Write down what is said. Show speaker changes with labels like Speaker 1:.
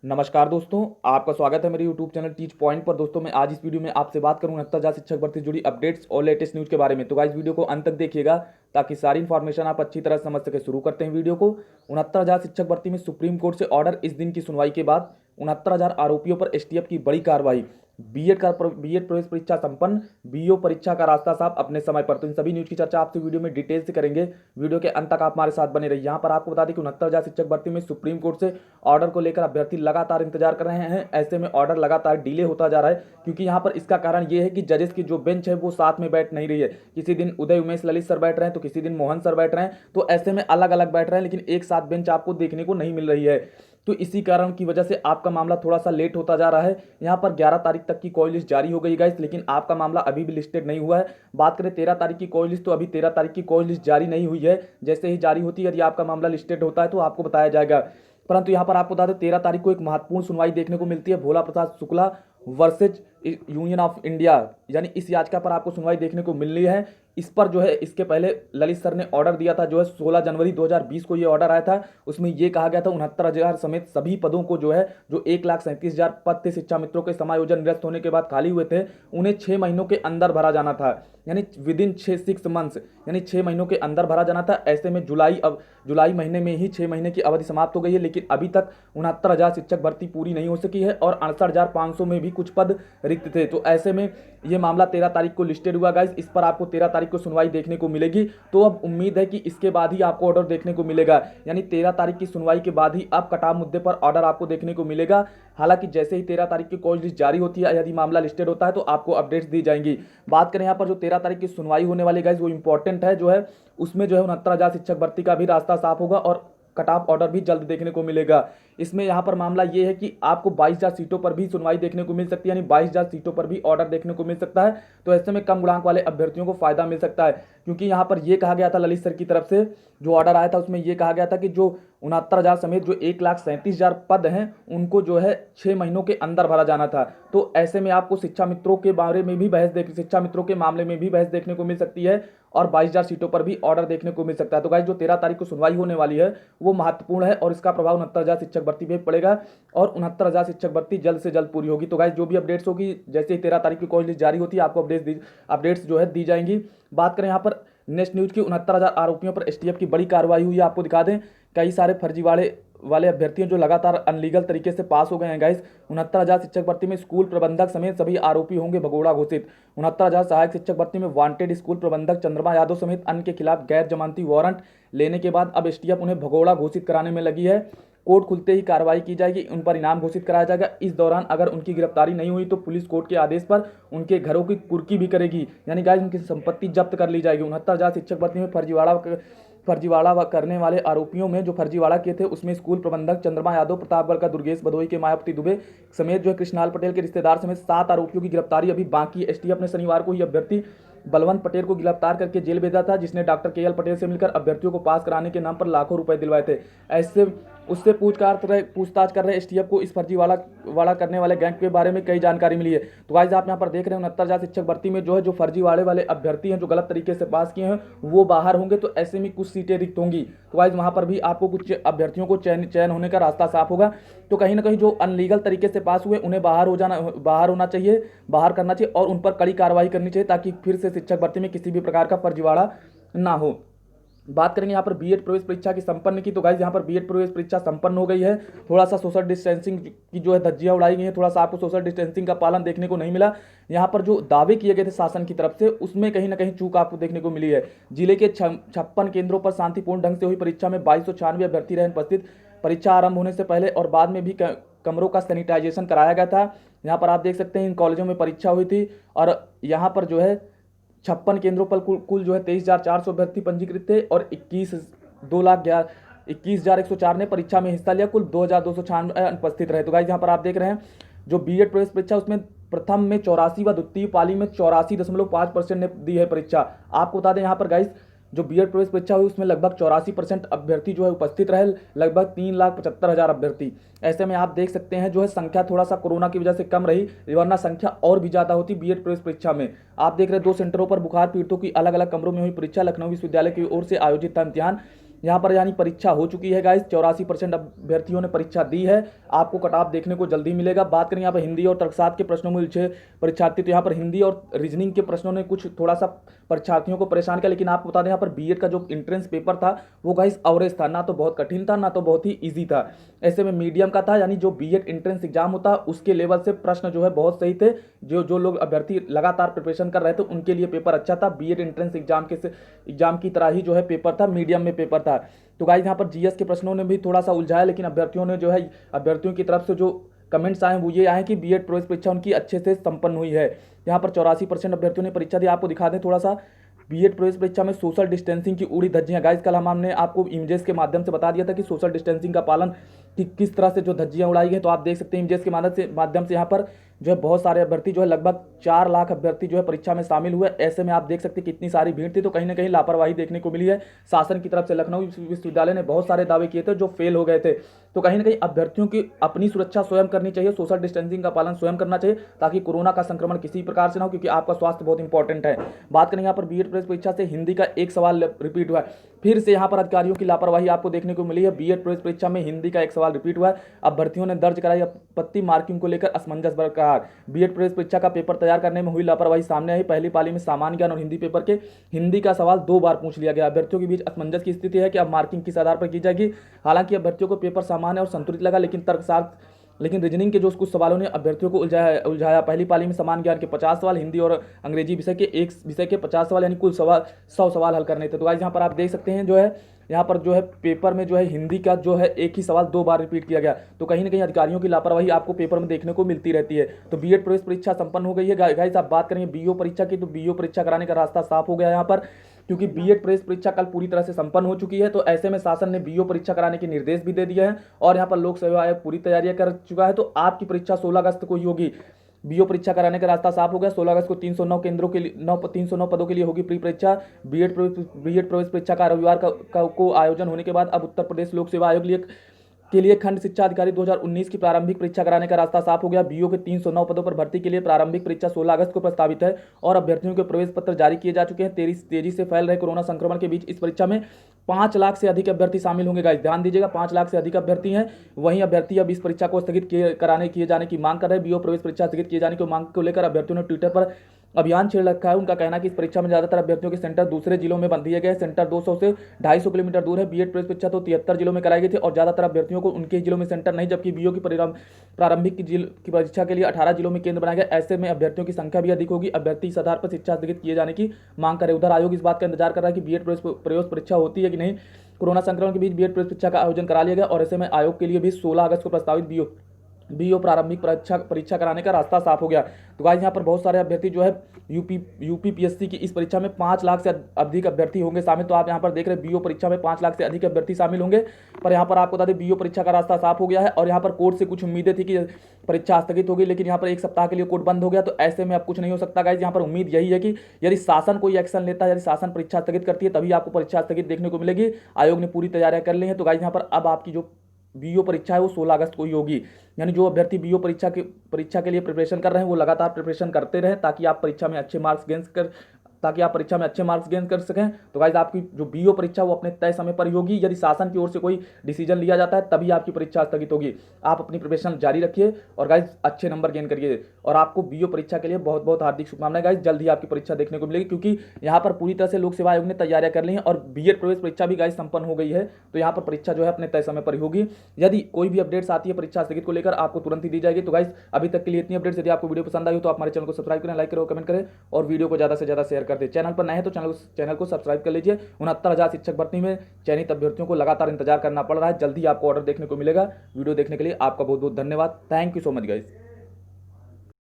Speaker 1: नमस्कार दोस्तों, आपका स्वागत है मेरे यूट्यूब चैनल टीच पॉइंट पर। दोस्तों मैं आज इस वीडियो में आपसे बात करूं 69,000 शिक्षक भर्ती से जुड़ी अपडेट्स और लेटेस्ट न्यूज़ के बारे में। तो गाइस वीडियो को अंत तक देखिएगा ताकि सारी इन्फॉर्मेशन आप अच्छी तरह समझ सके। शुरू करते हैं वीडियो को। 69,000 शिक्षक भर्ती में सुप्रीम कोर्ट से ऑर्डर। इस दिन की सुनवाई के बाद 69,000 आरोपियों पर एसटीएफ की बड़ी कार्रवाई। बीएड प्रवेश परीक्षा संपन्न, बीओ परीक्षा का रास्ता साफ अपने समय पर। तो इन सभी न्यूज़ की चर्चा आपसे वीडियो में डिटेल से करेंगे। वीडियो के अंत तक आप हमारे साथ बने रहिए। यहाँ पर आपको बता दें कि 69,000 शिक्षक भर्ती में सुप्रीम कोर्ट से ऑर्डर को लेकर अभ्यर्थी लगातार इंतजार कर रहे हैं। ऐसे में ऑर्डर लगातार डिले होता जा रहा है, क्योंकि यहाँ पर इसका कारण ये है कि जजेस की जो बेंच है वो साथ में बैठ नहीं रही है। किसी दिन उदय उमेश ललित सर बैठ रहे हैं तो किसी दिन मोहन सर बैठ रहे हैं, तो ऐसे में अलग अलग बैठ रहे हैं, लेकिन एक साथ बेंच आपको देखने को नहीं मिल रही है। तो इसी कारण की वजह से आपका मामला थोड़ा सा लेट होता जा रहा है। यहाँ पर 11 तारीख तक की कॉल लिस्ट जारी हो गई गाइस, लेकिन आपका मामला अभी भी लिस्टेड नहीं हुआ है। बात करें 13 तारीख की कॉल लिस्ट, तो अभी 13 तारीख की कॉल लिस्ट जारी नहीं हुई है। जैसे ही जारी होती है, यदि आपका मामला लिस्टेड होता है तो आपको बताया जाएगा। परंतु यहाँ पर आपको बता दें 13 तारीख को एक महत्वपूर्ण सुनवाई देखने को मिलती है। Bhola Prasad Shukla versus Union of India, यानी इस याचिका पर आपको सुनवाई देखने को मिल रही है। इस पर जो है इसके पहले ललित सर ने ऑर्डर दिया था, जो है 16 जनवरी 2020 को ये ऑर्डर आया था। उसमें ये कहा गया था 69,000 समेत सभी पदों को जो है, जो 1,37,000 पद थे शिक्षा मित्रों के समायोजन निरस्त होने के बाद खाली हुए थे, उन्हें 6 महीनों के अंदर भरा जाना था। यानी विद इन 6 मंथ्स, यानी 6 महीनों के अंदर भरा जाना था। ऐसे में जुलाई महीने में ही 6 महीने की अवधि समाप्त हो गई है, लेकिन अभी तक 69,000 शिक्षक भर्ती पूरी नहीं हो सकी है और 68,500 में भी कुछ पद रिक्त थे। तो ऐसे में ये मामला 13 तारीख को लिस्टेड हुआ गाइस। इस पर आपको 13 तारीख को सुनवाई देखने को मिलेगी। तो अब उम्मीद है कि इसके बाद ही आपको ऑर्डर देखने को मिलेगा, यानी 13 तारीख की सुनवाई के बाद ही अब कटाव मुद्दे पर ऑर्डर आपको देखने को मिलेगा। हालांकि जैसे ही 13 तारीख की कॉल लिस्ट जारी होती है, यदि मामला लिस्टेड होता है तो आपको अपडेट्स दी जाएंगी। बात करें यहाँ पर जो 13 तारीख की सुनवाई होने वाली गाइस, वो इंपॉर्टेंट है। जो है उसमें जो है 69,000 शिक्षक भर्ती का भी रास्ता साफ होगा और कट ऑफ ऑर्डर भी जल्द देखने को मिलेगा। इसमें यहाँ पर मामला ये है कि आपको 22,000 सीटों पर भी सुनवाई देखने को मिल सकती है, यानी 22,000 सीटों पर भी ऑर्डर देखने को मिल सकता है। तो ऐसे में कम गुणांक वाले अभ्यर्थियों को फायदा मिल सकता है, क्योंकि यहाँ पर यह कहा गया था ललित सर की तरफ से जो ऑर्डर आया था, उसमें यह कहा गया था कि जो 69,000 समेत जो 1,37,000 पद हैं, उनको जो है 6 महीनों के अंदर भरा जाना था। तो ऐसे में आपको शिक्षा मित्रों के बारे में भी शिक्षा मित्रों के मामले में भी बहस देखने को मिल सकती है और 22,000 सीटों पर भी ऑर्डर देखने को मिल सकता है। तो गाइस जो 13 तारीख को सुनवाई होने वाली है वो महत्वपूर्ण है और इसका प्रभाव 69,000 शिक्षक भर्ती पे पड़ेगा और 69,000 शिक्षक भर्ती जल्द से जल्द पूरी होगी। तो गाइस जो भी अपडेट्स होगी, जैसे ही 13 तारीख की कॉल लिस्ट जारी होती है, आपको अपडेट्स जो है दी जाएंगी। बात करें यहाँ पर नेक्स्ट न्यूज की, 69,000 आरोपियों पर एसटीएफ की बड़ी कार्रवाई हुई है। आपको दिखा दें कई सारे फर्जीवाड़े वाले अभ्यर्थियों जो लगातार अनलीगल तरीके से पास हो गए हैं गाइस। 69,000 शिक्षक भर्ती में स्कूल प्रबंधक समेत सभी आरोपी होंगे भगोड़ा घोषित। 69,000 सहायक शिक्षक भर्ती में वांटेड स्कूल प्रबंधक चंद्रमा यादव समेत अन्य के खिलाफ गैर जमानती वारंट लेने के बाद अब एसटीएफ उन्हें भगोड़ा घोषित कराने में लगी है। कोर्ट खुलते ही कार्रवाई की जाएगी, उन पर इनाम घोषित कराया जाएगा। इस दौरान अगर उनकी गिरफ्तारी नहीं हुई तो पुलिस कोर्ट के आदेश पर उनके घरों की कुर्की भी करेगी, यानी गाइस उनकी संपत्ति जब्त कर ली जाएगी। 69,000 शिक्षक भर्ती में फर्जीवाड़ा करने वाले आरोपियों में जो फर्जीवाड़ा किए थे उसमें स्कूल प्रबंधक चंद्रमा यादव, प्रतापगढ़ का दुर्गेश भदोई के मायावती दुबे समेत जो है कृष्णाल पटेल के रिश्तेदार समेत 7 आरोपियों की गिरफ्तारी अभी बाकी है। एसटीएफ ने शनिवार को ही अभ्यर्थी बलवंत पटेल को गिरफ्तार करके जेल भेजा था, जिसने डॉक्टर केएल पटेल से मिलकर अभ्यर्थियों को पास कराने के नाम पर लाखों रुपए दिलवाए थे। ऐसे उससे पूछताछ कर रहे एसटीएफ को इस फर्जीवाड़ा करने वाले गैंग के बारे में कई जानकारी मिली है। तो गाइस आप यहाँ पर देख रहे हैं 69,000 शिक्षक भर्ती में जो है जो फर्जीवाड़े वाले अभ्यर्थी हैं, जो गलत तरीके से पास किए हैं, वो बाहर होंगे। तो ऐसे में कुछ सीटें रिक्त होंगी। तो गाइस वहाँ पर भी आपको कुछ अभ्यर्थियों को चयन होने का रास्ता साफ होगा। तो कहीं ना कहीं जो अनलीगल तरीके से पास हुए उन्हें बाहर होना चाहिए, बाहर करना चाहिए और उन पर कड़ी कार्रवाई करनी चाहिए, ताकि फिर से शिक्षक भर्ती में किसी भी प्रकार का फर्जीवाड़ा ना हो। बात करेंगे यहाँ पर बीएड प्रवेश परीक्षा की संपन्न की, तो गाइस यहाँ पर बीएड प्रवेश परीक्षा संपन्न हो गई है। थोड़ा सा सोशल डिस्टेंसिंग की जो है धज्जियां उड़ाई गई हैं, थोड़ा सा आपको सोशल डिस्टेंसिंग का पालन देखने को नहीं मिला। यहाँ पर जो दावे किए गए थे शासन की तरफ से, उसमें कहीं ना कहीं चूक आपको देखने को मिली है। जिले के 56 केंद्रों पर शांतिपूर्ण ढंग से हुई परीक्षा में 2296 अभ्यर्थी रहे उपस्थित। परीक्षा आरंभ होने से पहले और बाद में भी कमरों का सैनिटाइजेशन कराया गया था। यहाँ पर आप देख सकते हैं इन कॉलेजों में परीक्षा हुई थी और यहाँ पर जो है 56 केंद्रों पर कुल जो है 23,400 अभ्यर्थी पंजीकृत थे और 21,104 ने परीक्षा में हिस्सा लिया। कुल 2,296 अनुपस्थित रहे। तो गाइस यहाँ पर आप देख रहे हैं जो बीएड प्रवेश परीक्षा, उसमें प्रथम में 84 व द्वितीय पाली में 84.5% ने दी है परीक्षा। आपको बता दें यहाँ पर गाइस जो बीएड प्रवेश परीक्षा हुई उसमें लगभग 84% अभ्यर्थी जो है उपस्थित रहे, लगभग 3,75,000 अभ्यर्थी। ऐसे में आप देख सकते हैं जो है संख्या थोड़ा सा कोरोना की वजह से कम रही, वरना संख्या और भी ज़्यादा होती बीएड प्रवेश परीक्षा में। आप देख रहे हैं 2 सेंटरों पर बुखार पीड़ितों की अलग अलग कमरों में हुई परीक्षा। लखनऊ विश्वविद्यालय की ओर से आयोजित था इम्तिहान। यहाँ पर यानी परीक्षा हो चुकी है गाइस, 84% अभ्यर्थियों ने परीक्षा दी है। आपको कट ऑफ देखने को जल्दी मिलेगा। बात करें यहाँ पर हिंदी और तर्कशास्त्र के प्रश्नों में उलझे परीक्षार्थी, तो यहाँ पर हिंदी और रीजनिंग के प्रश्नों ने कुछ थोड़ा सा परीक्षार्थियों को परेशान किया। लेकिन आपको बता दें यहाँ पर बीएड का जो एंट्रेंस पेपर था वो गाइस एवरेज था, ना तो बहुत कठिन था ना तो बहुत ही ईजी था। ऐसे में मीडियम का था, यानी जो बीएड एंट्रेंस एग्जाम होता उसके लेवल से प्रश्न जो है बहुत सही थे। जो लोग अभ्यर्थी लगातार प्रिपरेशन कर रहे थे उनके लिए पेपर अच्छा था। बीएड एंट्रेंस एग्जाम की तरह ही जो है पेपर था, मीडियम में पेपर था। तो गाइस यहाँ पर जीएस के प्रश्नों ने भी थोड़ा सा उलझाया, लेकिन अभ्यर्थियों ने जो है अभ्यर्थियों की तरफ से जो कमेंट्स आए वो ये आए कि बीएड प्रवेश परीक्षा उनकी अच्छे से संपन्न हुई है। यहाँ पर 84% अभ्यर्थियों ने परीक्षा दी। आपको दिखा दें थोड़ा सा बीएड प्रवेश परीक्षा में सोशल डिस्टेंसिंग की उड़ी धज्जियां। गाइस कल हमने आपको इमेजेस के माध्यम से बता दिया था कि सोशल डिस्टेंसिंग का पालन कि किस तरह से जो धज्जियां उड़ाई गई। तो आप देख सकते हैं इमेजेस के माध्यम से यहाँ पर जो है बहुत सारे अभ्यर्थी जो है लगभग 4 लाख अभ्यर्थी जो है परीक्षा में शामिल हुए। ऐसे में आप देख सकते हैं कितनी सारी भीड़ थी। तो कहीं ना कहीं लापरवाही देखने को मिली है शासन की तरफ से। लखनऊ विश्वविद्यालय ने बहुत सारे दावे किए थे जो फेल हो गए थे। तो कहीं ना कहीं अभ्यर्थियों की अपनी सुरक्षा स्वयं करनी चाहिए, सोशल डिस्टेंसिंग का पालन स्वयं करना चाहिए ताकि कोरोना का संक्रमण किसी प्रकार से ना हो, क्योंकि आपका स्वास्थ्य बहुत इंपॉर्टेंट है। बात करें यहाँ पर बीएड प्रवेश परीक्षा से हिंदी का एक सवाल रिपीट हुआ है। फिर से यहाँ पर अधिकारियों की लापरवाही आपको देखने को मिली है। बीएड प्रवेश परीक्षा में हिंदी का एक सवाल रिपीट हुआ है। अभ्यर्थियों ने दर्ज कराई आपत्ति, मार्किंग को लेकर असमंजस बरकरार। बीएड प्रवेश परीक्षा का पेपर तैयार करने में हुई लापरवाही सामने आई। पहली पाली में सामान्य ज्ञान और हिंदी पेपर के हिंदी का सवाल 2 बार पूछ लिया गया। अभ्यर्थियों के बीच असमंजस की स्थिति है कि अब मार्किंग किस आधार पर की जाएगी। हालांकि अभ्यर्थियों को पेपर सामान्य और संतुलित लगा, लेकिन रीजनिंग के जो कुछ सवालों ने अभ्यर्थियों को उलझाया। पहली पाली में समान ज्ञान के 50 सवाल, हिंदी और अंग्रेजी विषय के एक विषय के 50 सवाल, यानी कुल 100 सवाल हल करने थे। तो गाइस यहाँ पर आप देख सकते हैं जो है यहाँ पर जो है पेपर में जो है हिंदी का जो है एक ही सवाल 2 बार रिपीट किया गया। तो कहीं ना कहीं अधिकारियों की लापरवाही आपको पेपर में देखने को मिलती रहती है। तो बीएड प्रवेश परीक्षा संपन्न हो गई है। गाइस आप बात करेंगे बीओ परीक्षा की, तो बीओ परीक्षा कराने का रास्ता साफ हो गया यहाँ पर, क्योंकि बीएड प्रवेश परीक्षा कल पूरी तरह से संपन्न हो चुकी है। तो ऐसे में शासन ने बीओ परीक्षा कराने के निर्देश भी दे दिए हैं और यहाँ पर लोक सेवा आयोग पूरी तैयारियां कर चुका है। तो आपकी परीक्षा 16 अगस्त को ही होगी। बीओ परीक्षा कराने का रास्ता साफ हो गया। 16 अगस्त को 309 केंद्रों के लिए 309 पदों के लिए होगी प्री परीक्षा। बीएड प्रवेश परीक्षा का रविवार को आयोजन होने के बाद अब उत्तर प्रदेश लोक सेवा आयोग के लिए खंड शिक्षा अधिकारी 2019 की प्रारंभिक परीक्षा कराने का रास्ता साफ हो गया। बीओ के 309 पदों पर भर्ती के लिए प्रारंभिक परीक्षा 16 अगस्त को प्रस्तावित है और अभ्यर्थियों के प्रवेश पत्र जारी किए जा चुके हैं। तेजी से फैल रहे कोरोना संक्रमण के बीच इस परीक्षा में 5 लाख से अधिक अभ्यर्थी शामिल होंगे। गाइस ध्यान दीजिएगा, 5 लाख से अधिक अभ्यर्थी हैं। वहीं अभ्यर्थी अब इस परीक्षा को स्थगित किए जाने की मांग कर रहे हैं। बीओ प्रवेश परीक्षा स्थगित किए जाने की मांग को लेकर अभ्यर्थियों ने ट्विटर पर अभियान छेड़ रखा है। उनका कहना है कि इस परीक्षा में ज्यादातर अभ्यर्थियों के सेंटर दूसरे जिलों में बंद दिए गए। सेंटर 200 से 250 किलोमीटर दूर है। बीएड प्रवेश परीक्षा तो 73 जिलों में कराई गई थी और ज्यादातर अभ्यर्थियों को उनके जिलों में सेंटर नहीं, जबकि बीओ की प्रारंभिक की परीक्षा के लिए 18 जिलों में केंद्र बनाए गए। ऐसे में अभ्यर्थियों की संख्या भी अधिक होगी। अभ्यर्थी इस आधार पर शिक्षा स्थगित किए जाने की मांग करे। उधर आयोग इस बात का इंतजार कर रहा है कि बीएड प्रवेश परीक्षा होती है कि नहीं। कोरोना संक्रमण के बीच बीएड प्रवेश परीक्षा का आयोजन करा लिया गया और ऐसे में आयोग के लिए भी 16 अगस्त को प्रस्तावित बीओ प्रारंभिक परीक्षा कराने का रास्ता साफ हो गया। तो गाइस यहाँ पर बहुत सारे अभ्यर्थी जो है यूपीपीएससी की इस परीक्षा में 5 लाख से अधिक अभ्यर्थी होंगे शामिल। तो आप यहाँ पर देख रहे हैं बीओ परीक्षा में 5 लाख से अधिक अभ्यर्थी शामिल होंगे। पर यहाँ पर आपको बता दें बीओ परीक्षा का रास्ता साफ हो गया है और यहाँ पर कोर्ट से कुछ उम्मीदें थी कि परीक्षा स्थगित होगी, लेकिन यहाँ पर 1 सप्ताह के लिए कोर्ट बंद हो गया। तो ऐसे में अब कुछ नहीं हो सकता गाइस। यहाँ पर उम्मीद यही है कि यदि शासन कोई एक्शन लेता है, यदि शासन परीक्षा स्थगित करती है, तभी आपको परीक्षा स्थगित देखने को मिलेगी। आयोग ने पूरी तैयारियां कर ली है। तो गाइस यहाँ पर अब आपकी जो बीओ परीक्षा है वो 16 अगस्त को ही होगी। यानी जो अभ्यर्थी बीओ परीक्षा के लिए प्रिपरेशन कर रहे हैं वो लगातार प्रिपरेशन करते रहें ताकि आप परीक्षा में अच्छे मार्क्स गेन कर सकें। तो गाइस आपकी जो बीओ परीक्षा वो अपने तय समय पर ही होगी। यदि शासन की ओर से कोई डिसीजन लिया जाता है तभी आपकी परीक्षा स्थगित होगी। आप अपनी प्रिपरेशन जारी रखिए और गाइस अच्छे नंबर गेन करिए और आपको बीओ परीक्षा के लिए बहुत बहुत हार्दिक शुभकामनाएं। गाइस जल्द ही आपकी परीक्षा देखने को मिलेगी, क्योंकि यहाँ पर पूरी तरह से लोक सेवा आयोग ने तैयारियां कर ली हैं और बीएड प्रवेश परीक्षा भी गाइस संपन्न हो गई है। तो यहाँ पर परीक्षा जो है अपने तय समय पर ही होगी। यदि कोई भी अपडेट्स आती है परीक्षा स्थगित को लेकर आपको तुरंत ही दी जाएगी। तो गाइस अभी तक के लिए इतनी अपडेट्स। यदि आपको वीडियो पसंद आई हो तो आप हमारे चैनल को सब्सक्राइब करें, लाइक करें, कमेंट करें और वीडियो को ज्यादा से ज्यादा शेयर कर दें। चैनल पर नए हैं तो चैनल को सब्सक्राइब कर लीजिए। 69,000 शिक्षक भर्ती में चयनित अभ्यर्थियों को लगातार इंतजार करना पड़ रहा है। जल्दी आपको ऑर्डर देखने को मिलेगा। वीडियो देखने के लिए आपका बहुत बहुत धन्यवाद। Thank you so much guys.